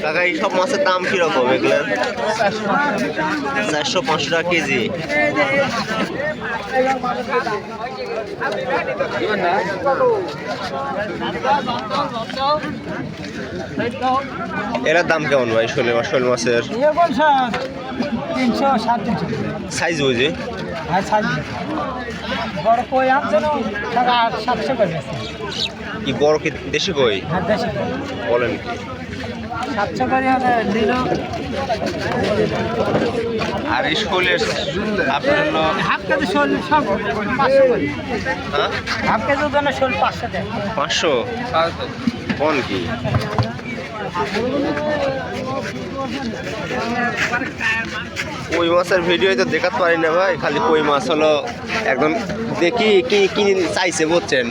কাকা এই সব মাছের দাম কিরকম এগুলো? 400-500 টাকা কেজি। এর দাম কেমন ভাই শোল মাছের? সাইজ বুঝি কি বড় কি দেশি কই বলেন কি? আর এই শোলের আপনার হলো হাফ কেজি শোল সব 500 কোন কি? কই মাছের ভিডিও তো দেখাতে পারি না ভাই, খালি কই মাছ হলো একদম দেখি কি কি চাইছে বুঝছেন।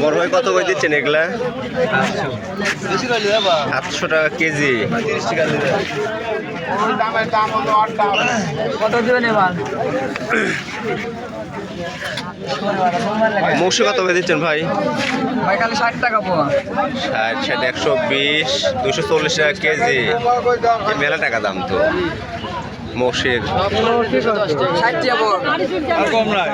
বড় ভাই কত করে দিচ্ছেন এগুলা? 700 টাকা কেজি। কত দিবেন এবার? মৌসুমি কত করে দিচ্ছেন ভাই? ভাই খালি 60 টাকা পোয়া। 60, 120, 240 টাকা কেজি। মেলা টাকা দাম তো মৌসের। 60 যাব আর কম নাই।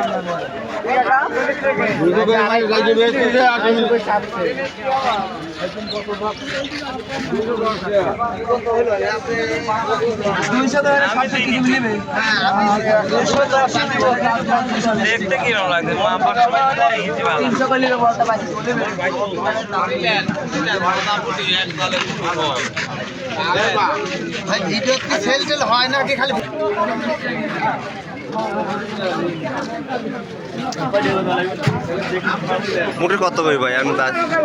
দেখতে কি লাগে মা পাশে ভিডিও কি সেল টেল হয় না কি খালি মুটের কত কই ভাই? আমি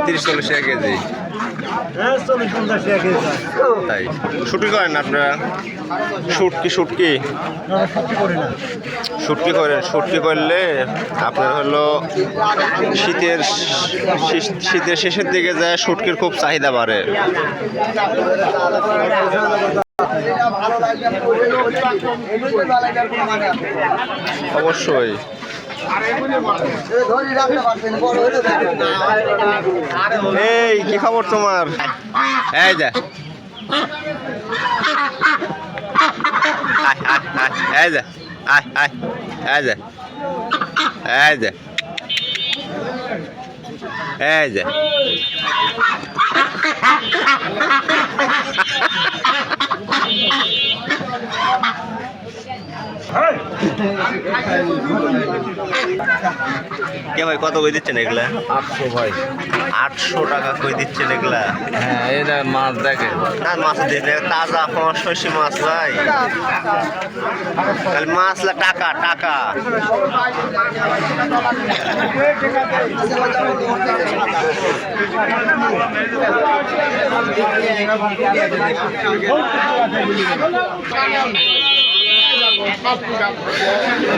30-40 টাকা কেজি। তাই শুটকি করেন আপনারা? শুটকি শুটকি করেন? শুটকি করলে আপনার হলো শীতের শেষের দিকে যায় শুটকির খুব চাহিদা বাড়ে। অবশ্যই। এই কি খবর তোমার? এই যা এই যা এই যা এই যা এই যা কে ভাই কত কই দিচ্ছেন এগুলা? 800 ভাই। 800 টাকা কই দিচ্ছেন এগুলা? হ্যাঁ এই না মাছ দেখে না মাছ দিলে তাজা ফসি মাছ ভাই, তাহলে মাছলা টাকা টাকা।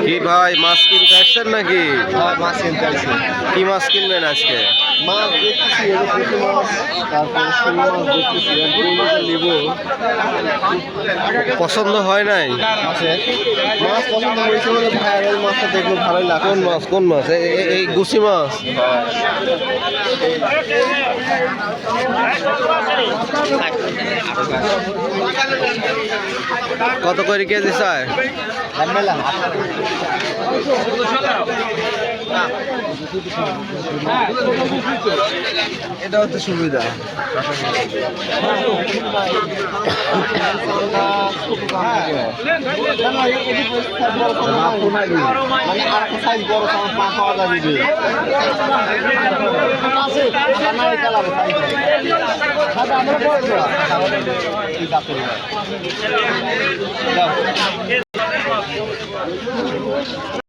কি ভাই মাছ কিনতে আসছেন নাকি? মাছ কিনতে আসছে। কি মাছ কিনবেন আজকে? মাছ দেখতেছি পুঁটি মাছ, তারপরে শোল মাছ দেখতেছি, নিব। পছন্দ হয় নাই? মাছ পছন্দ হয়েছে বলে ভাইয়ের মাছটা দেখলো ভালোই লাগে। কোন মাছ? এই গুছি মাছ। কত করে কেজি চায়? এটা হচ্ছে সুবিধা। সাইজ বড় পাওয়া যাবে।